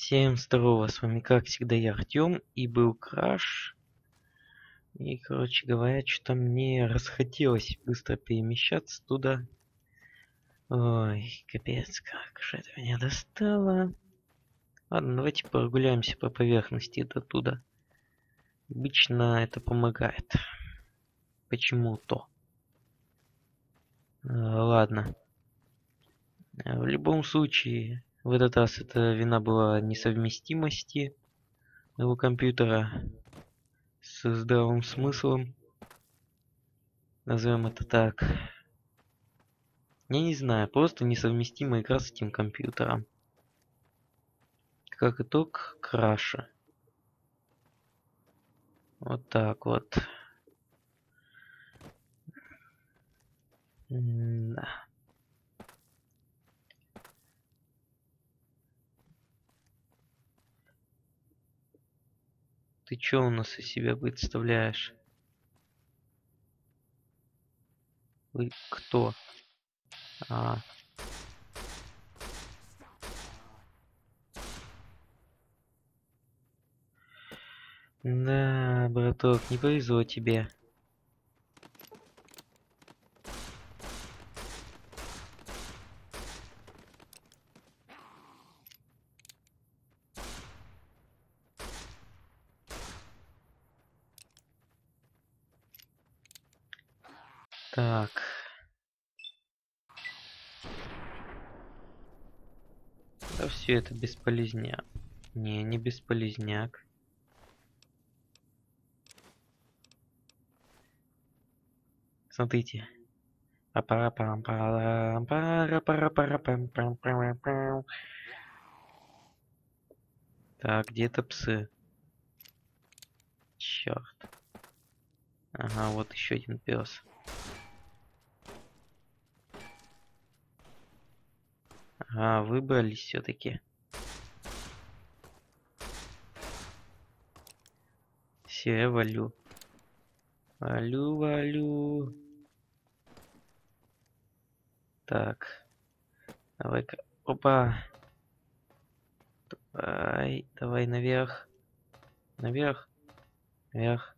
Всем здорово, с вами как всегда я Артём, и был краш. И, короче говоря, что-то мне расхотелось быстро перемещаться туда. Ой, капец, как же это меня достало. Ладно, давайте прогуляемся по поверхности до туда. Обычно это помогает. Почему-то. Ладно. В любом случае, в этот раз эта вина была несовместимости моего компьютера с здравым смыслом. Назовем это так. Я не знаю, просто несовместима игра с этим компьютером. Как итог, краша. Вот так вот. Да. Ты чё у нас из себя представляешь? Вы кто? А. Да, браток, не повезло тебе. Так. Да все это бесполезняк. Не бесполезняк. Смотрите. Так, где-то псы. Черт. Ага, вот еще один пес. Ага, выбрались все-таки. Все, я валю. Валю. Так. Давай-ка. Опа. Давай наверх. Наверх. Наверх.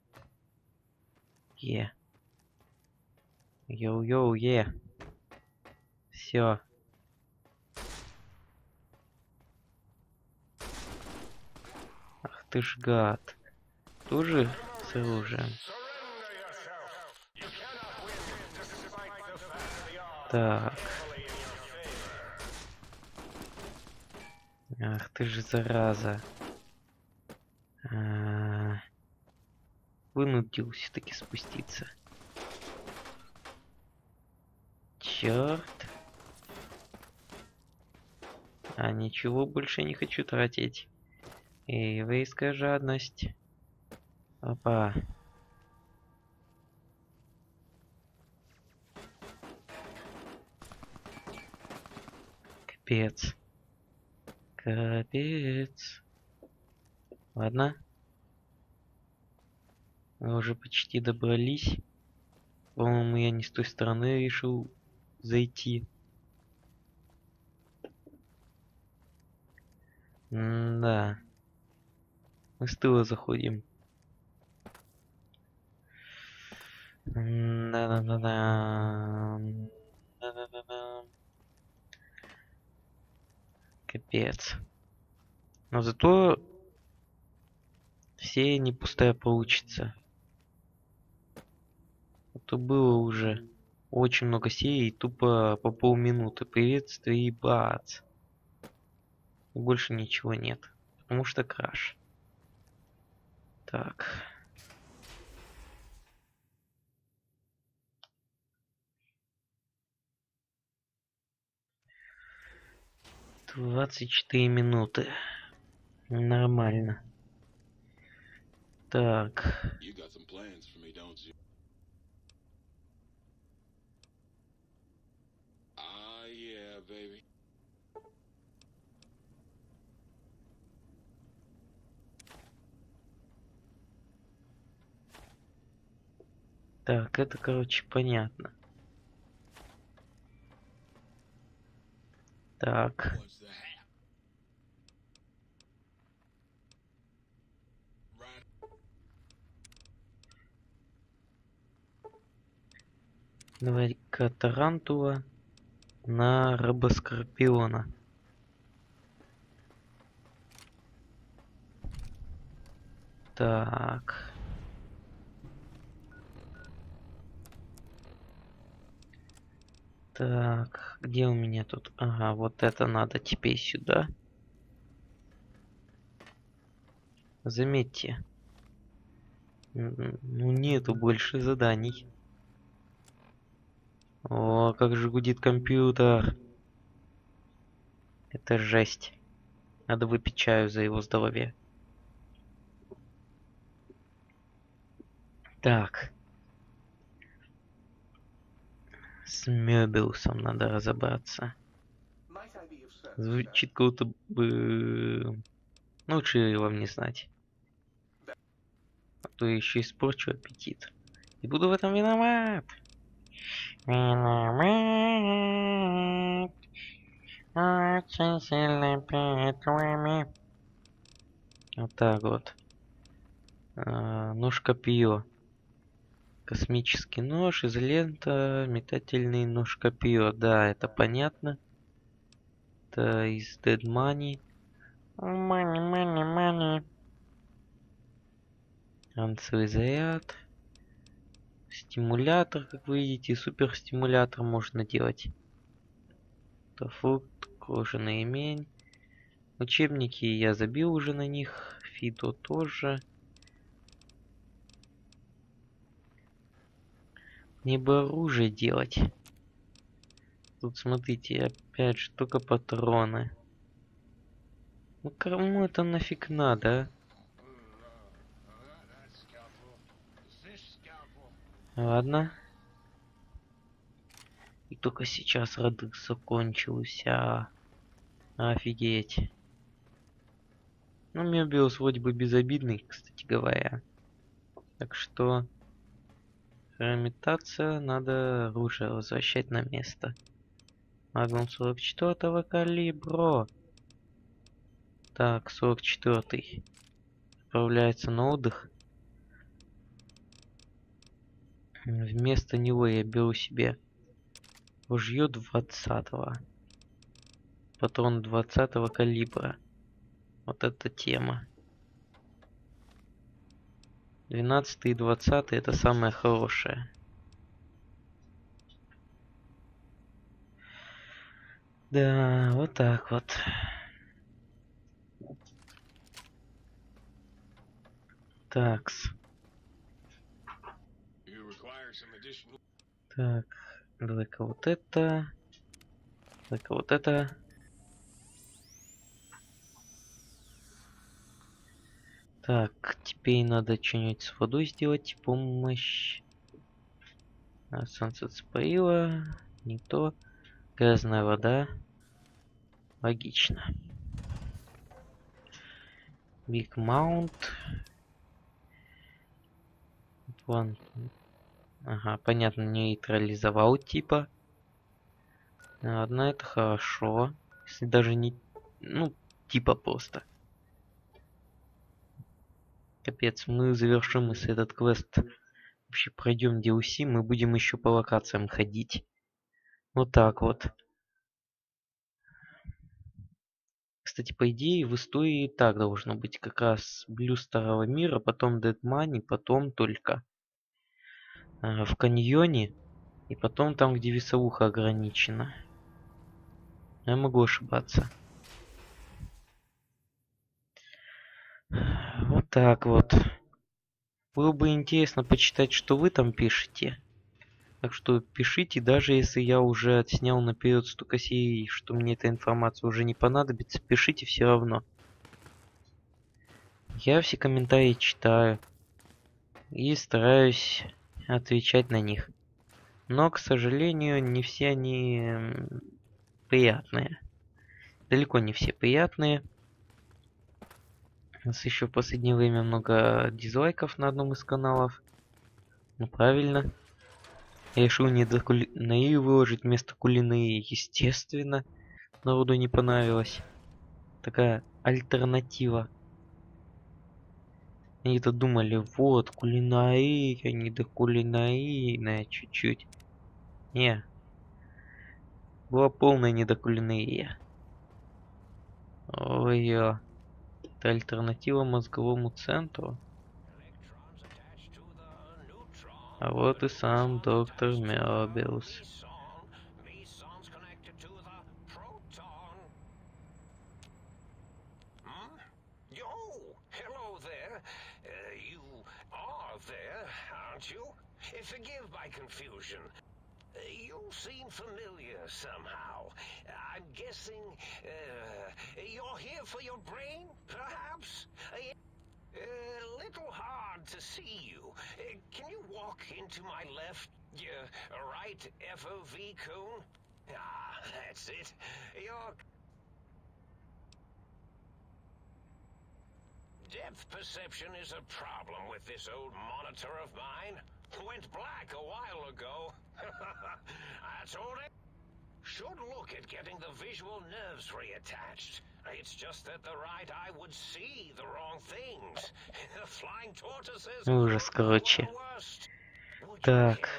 Е. Йоу-йоу, е. Все. Ах ты ж гад. Тоже с оружием. Так. Ах ты же зараза. Вынудил все-таки спуститься. Черт. А ничего больше не хочу тратить. Еврейская жадность. Опа. Капец. Капец. Ладно. Мы уже почти добрались. По-моему, я не с той стороны решил зайти. Да. Мы с тыла заходим. Да-да-да-да. Капец. Но зато все не пустая получится. А то было уже очень много серий, тупо по полминуты. Приветствие и бац. И больше ничего нет. Потому что краш. Так. — 24 минуты. Нормально. Так. Так, это, короче, понятно. Так. Давай-ка тарантула на рыбоскорпиона. Так. Так, где у меня тут? Ага, вот это надо теперь сюда. Заметьте. Ну нету больше заданий. О, как же гудит компьютер. Это жесть. Надо выпить чаю за его здоровье. Так. С Мёбиусом надо разобраться. Звучит как-то бы... Ну, лучше вам не знать. А то я еще испорчу аппетит. И буду в этом виноват. Виноват. Очень сильно перед вами. Вот так вот. Нож-копье. Космический нож, изолента, метательный нож-копье. Да, это понятно. Это из Dead Money. Money, money, money. Ранцевый заряд. Стимулятор, как вы видите, суперстимулятор можно делать. Это фрукт, кожаный ремень. Учебники я забил уже на них. Фидо тоже. Мне бы оружие делать. Тут смотрите, опять же, только патроны. Ну кому это нафиг надо, а? Ладно. И только сейчас радык закончился. Офигеть. Ну, Мёбиус вроде бы безобидный, кстати говоря. Так что... Имитация, надо оружие возвращать на место. Магнум 44-го калибра. Так, 44-й. Отправляется на отдых. Вместо него я беру себе ружье 20-го. Патрон 20-го калибра. Вот эта тема. 12 и 20 это самое хорошее. Да, вот так вот. Такс. Так, давай-ка вот это. Давай-ка вот это. Так, теперь надо что-нибудь с водой сделать. Помощь. Солнце спалило. Не то. Грязная вода. Логично. Big Mount. Вон. Ага, понятно, нейтрализовал типа. Ладно, это хорошо. Если даже не... Ну, типа просто. Капец, мы завершим если этот квест. Вообще пройдем DLC, мы будем еще по локациям ходить. Вот так вот. Кстати, по идее, в истории так должно быть. Как раз Блю Старого Мира, потом Dead Money, потом только в каньоне. И потом там, где весовуха ограничена. Я могу ошибаться. Вот так вот. Было бы интересно почитать, что вы там пишете. Так что пишите, даже если я уже отснял наперед столько серий, что мне эта информация уже не понадобится, пишите все равно. Я все комментарии читаю и стараюсь отвечать на них. Но, к сожалению, не все они приятные. Далеко не все приятные. У нас еще в последнее время много дизлайков на одном из каналов. Ну правильно. Я решил не до кулинарии выложить вместо кулинарии. Естественно, народу не понравилось. Такая альтернатива. Они-то думали, вот, кулинария, не до кулинарийная чуть-чуть. Не. Была полная недокулинария. Ой, это альтернатива мозговому центру. А вот и сам доктор Мёбиус. Forgive my confusion. You seem familiar somehow. I'm guessing you're here for your brain, perhaps? A little hard to see you. Can you walk into my left, right FOV cone? Ah, that's it. Your depth perception is a problem with this old monitor of mine. Went black a while ago. That's all it. Should look at getting the visual nerves reattached. It's just that the right eye would see the wrong things. Flying tortoises. Ужас, короче. Так.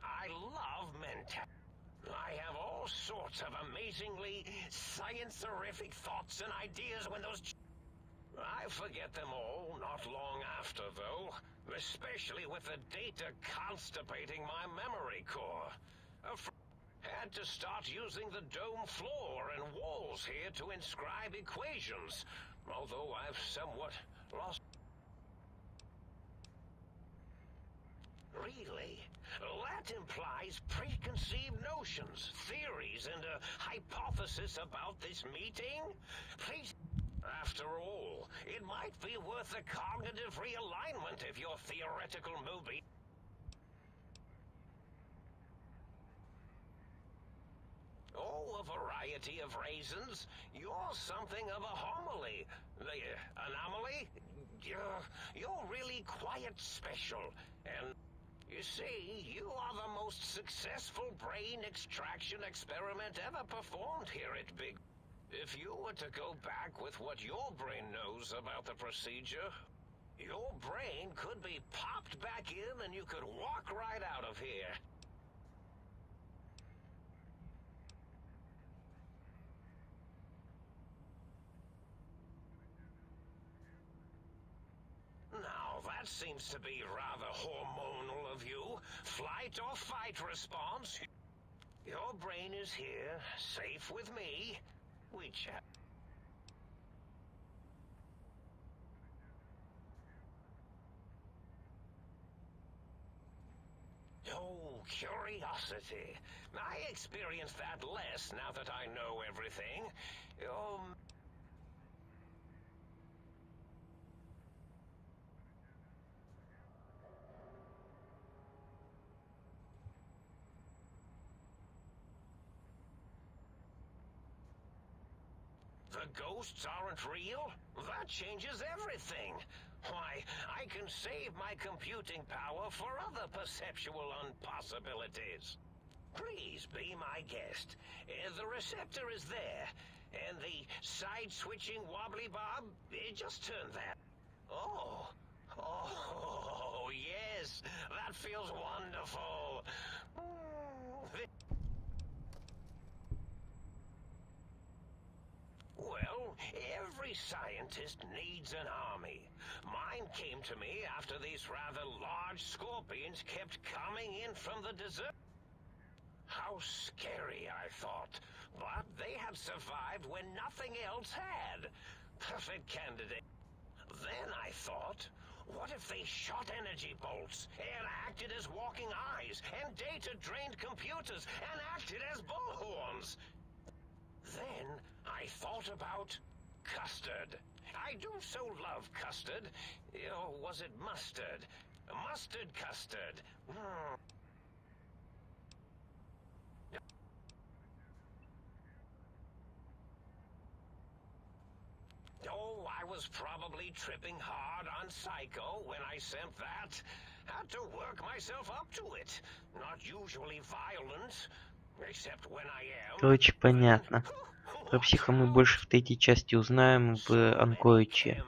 I love mentat. I have all sorts of amazingly science-erific thoughts and ideas when those... I forget them all not long after, though. Especially with the data constipating my memory core. Had to start using the dome floor and walls here to inscribe equations. Although I've somewhat lost... Really? That implies preconceived notions, theories, and a hypothesis about this meeting? Please... After all, it might be worth a cognitive realignment if your theoretical movie... Oh, a variety of reasons. You're something of a homily. Anomaly? You're really quite special. And you see, you are the most successful brain extraction experiment ever performed here at Big... If you were to go back with what your brain knows about the procedure, your brain could be popped back in and you could walk right out of here. Now, that seems to be rather hormonal of you. Flight or fight response. Your brain is here, safe with me. We chat. Oh, curiosity. I experience that less now that I know everything. The ghosts aren't real? That changes everything. Why, I can save my computing power for other perceptual impossibilities. Please be my guest. The receptor is there. And the side-switching wobbly bob, just turn that. Oh. Oh, yes. That feels wonderful. Well, every scientist needs an army. Mine came to me after these rather large scorpions kept coming in from the desert. How scary, I thought. But they had survived when nothing else had. Perfect candidate. Then I thought, what if they shot energy bolts and acted as walking eyes and data-drained computers and acted as bullhorns? Then I thought about custard. I do so love custard. Or was it mustard? Mustard custard. Oh, I was probably tripping hard on Psycho when I sent that. Had to work myself up to it. Not usually violent, except when I am. Короче, понятно. Про психа мы больше в третьей части узнаем в Анкориче.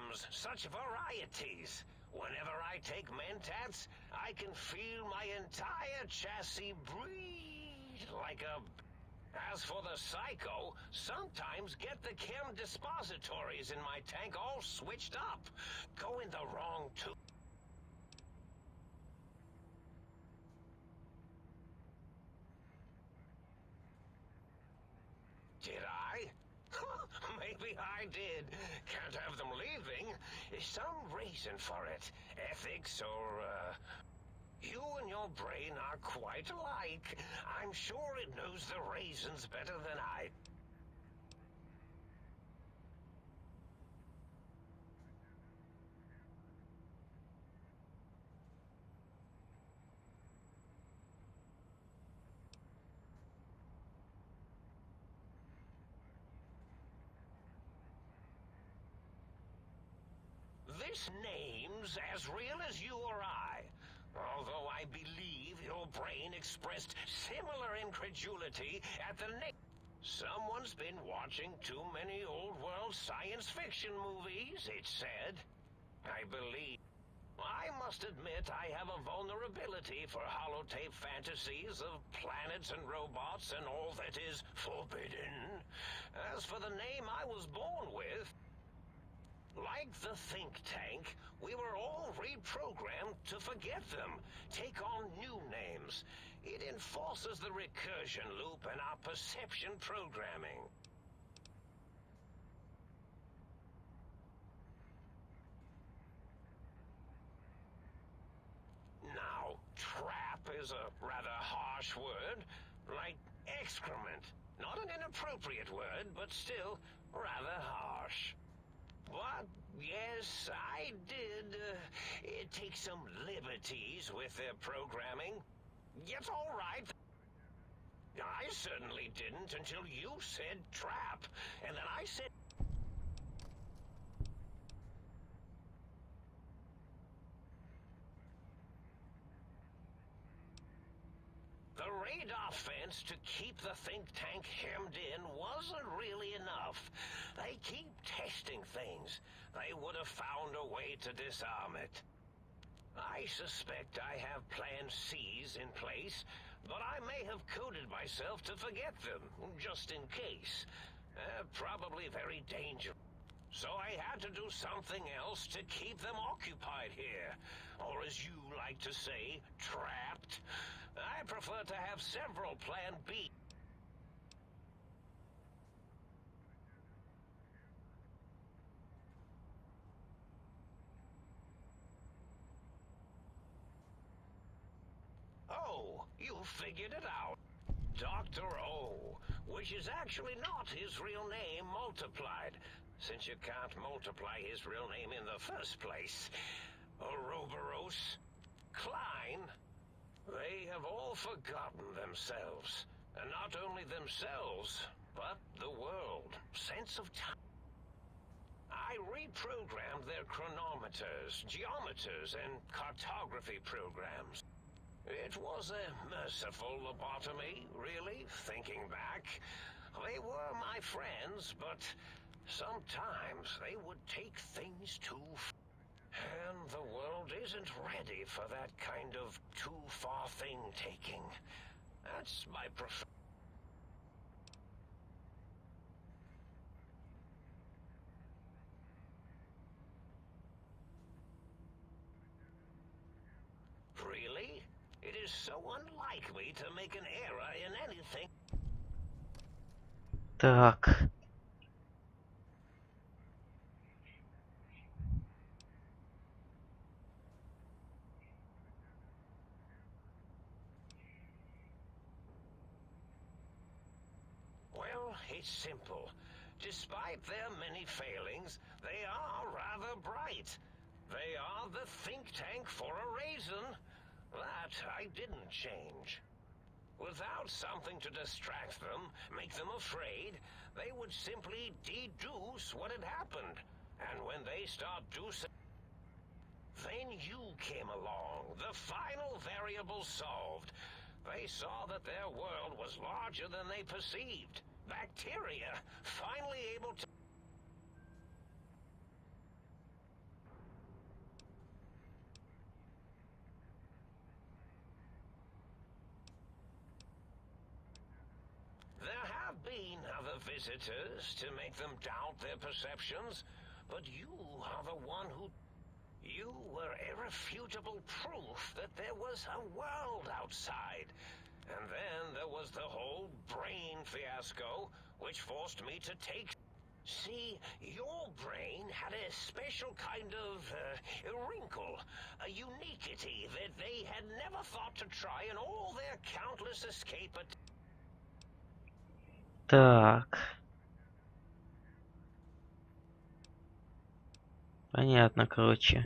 take mentats, I can feel my entire chassis breathe like a... As for the psycho, sometimes get the chem dispositories in my tank all switched up. Go in the wrong tube. Did I? Maybe I did. Can't have them leaving. There's some reason for it. Ethics or, You and your brain are quite alike. I'm sure it knows the reasons better than I. This name's as real as you or I. Although I believe your brain expressed similar incredulity at the name. Someone's been watching too many old-world science fiction movies, it said. I believe. I must admit I have a vulnerability for holotape fantasies of planets and robots and all that is forbidden. As for the name I was born with, like the think tank, we were all reprogrammed to forget them, take on new names. It enforces the recursion loop in our perception programming. Now, trap is a rather harsh word, like excrement. Not an inappropriate word, but still rather harsh. But, yes, I did take some liberties with their programming. It's all right. I certainly didn't until you said trap, and then I said... The radar fence to keep the think tank hemmed in wasn't really enough. They keep testing things. They would have found a way to disarm it. I suspect I have Plan C's in place, but I may have coded myself to forget them, just in case. Probably very dangerous. So I had to do something else to keep them occupied here. Or as you like to say, trapped. I prefer to have several Plan B. Oh, you figured it out. Dr. O, which is actually not his real name multiplied, since you can't multiply his real name in the first place. Ouroboros, Klein, they have all forgotten themselves. And not only themselves, but the world. Sense of time. I reprogrammed their chronometers, geometers, and cartography programs. It was a merciful lobotomy, really, thinking back. They were my friends, but sometimes they would take things too far. And the world isn't ready for that kind of too-far thing-taking. That's my Really? It is so unlike me to make an error in anything. Так. Well, it's simple. Despite their many failings, they are rather bright. They are the think tank for a reason. That I didn't change. Without something to distract them, make them afraid, they would simply deduce what had happened. And when they start doing... Then you came along, the final variable solved. They saw that their world was larger than they perceived. Bacteria, finally able to... visitors to make them doubt their perceptions, but you are the one who... You were irrefutable proof that there was a world outside. And then there was the whole brain fiasco, which forced me to take... See, your brain had a special kind of wrinkle, a uniquity that they had never thought to try in all their countless escape attempts. Так. Понятно, короче.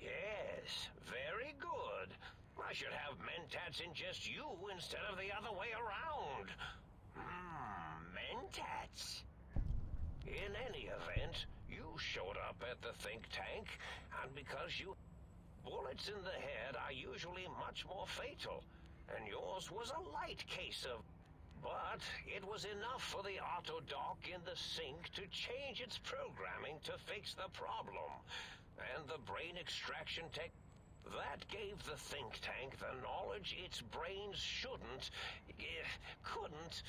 Yes, very good. I should have mentats in just you instead of the other way around. Mentats. In any event, you showed up at the think tank, and because you... Bullets in the head are usually much more fatal, and yours was a light case of... But it was enough for the auto dock in the sink to change its programming to fix the problem. And the brain extraction tech... That gave the think tank the knowledge its brains couldn't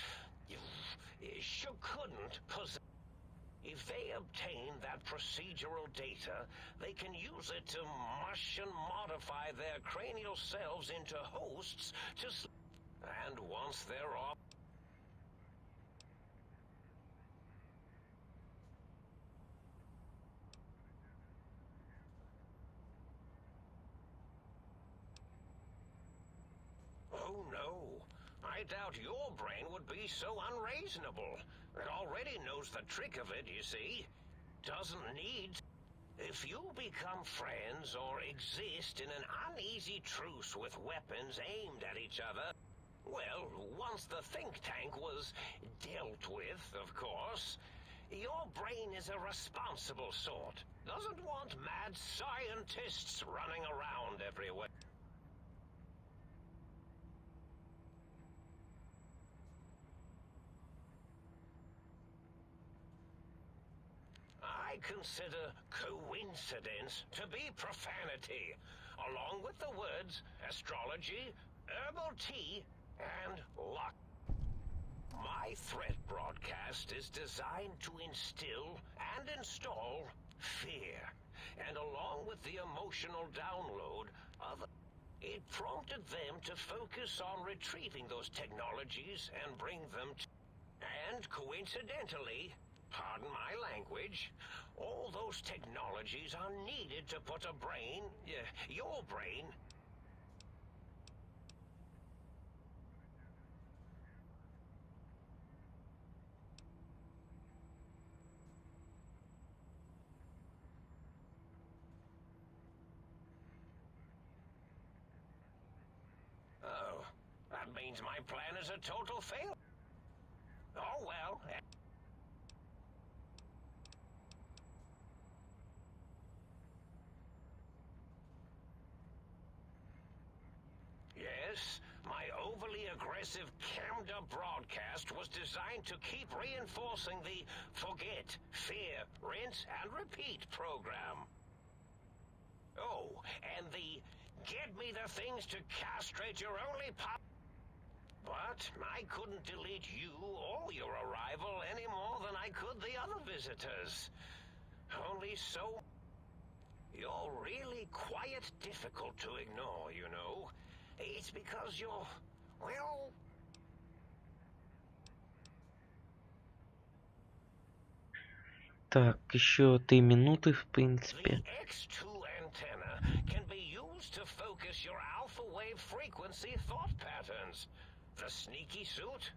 possess. If they obtain that procedural data, they can use it to mush and modify their cranial cells into hosts to... And once they're off... Oh no, I doubt your brain would be so unreasonable. It already knows the trick of it, you see. Doesn't need... If you become friends or exist in an uneasy truce with weapons aimed at each other, well, once the think tank was dealt with, of course, your brain is a responsible sort. Doesn't want mad scientists running around everywhere. I consider coincidence to be profanity, along with the words astrology, herbal tea, and luck. My threat broadcast is designed to instill and install fear, and along with the emotional download of... It prompted them to focus on retrieving those technologies and bring them to... And coincidentally... Pardon my language, all those technologies are needed to put a brain, your brain... Oh, that means my plan is a total fail. Oh well... Yes, my overly aggressive cammed-up broadcast was designed to keep reinforcing the forget, fear, rinse, and repeat program. Oh, and the get me the things to castrate your only But I couldn't delete you or your arrival any more than I could the other visitors. Only so... You're really quite difficult to ignore, you know. It's because you're, well... Так, еще 3 минуты, в принципе. The X2 antenna can be used to focus your alpha wave frequency thought patterns. The sneaky suit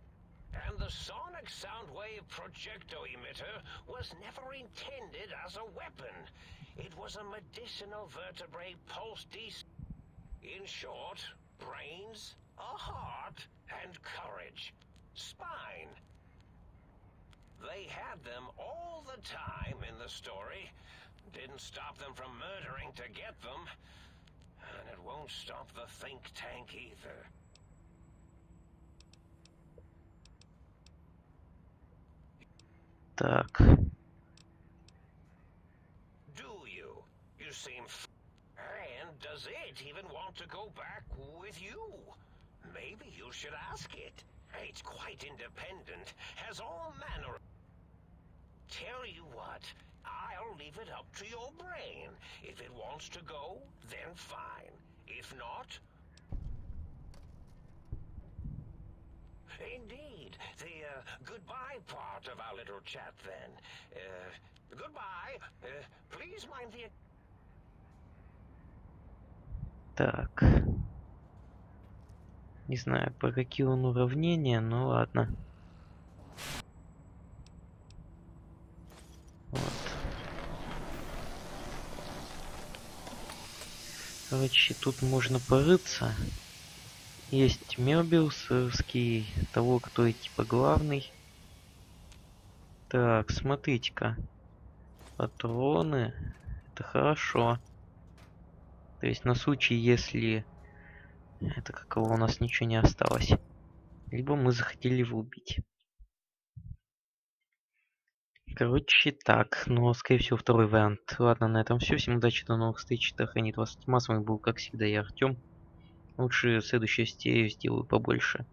and the sonic sound wave projecto emitter was never intended as a weapon. It was a medicinal vertebrae pulse In short, brains, a heart, and courage. Spine. They had them all the time in the story. Didn't stop them from murdering to get them. And it won't stop the think tank either. Так. Do you? You seem... And does it even want to go back with you? Maybe you should ask it. It's quite independent, has all manner. Tell you what, I'll leave it up to your brain. If it wants to go, then fine. If not... Indeed. The goodbye part of our little chat then. Goodbye. Please mind the... Так. Не знаю, про какие он уравнения, но ладно. Вот. Короче, тут можно порыться. Есть Мёбиус, ссылки того, кто типа главный. Так, смотрите-ка. Патроны. Это хорошо. То есть на случай, если... Это какого у нас ничего не осталось. Либо мы захотели его убить. Короче, так. Но, скорее всего, второй вариант. Ладно, на этом все. Всем удачи, до новых встреч. Да хранит вас тьма. С вами был, как всегда, я, Артем. Лучше следующую серию сделаю побольше.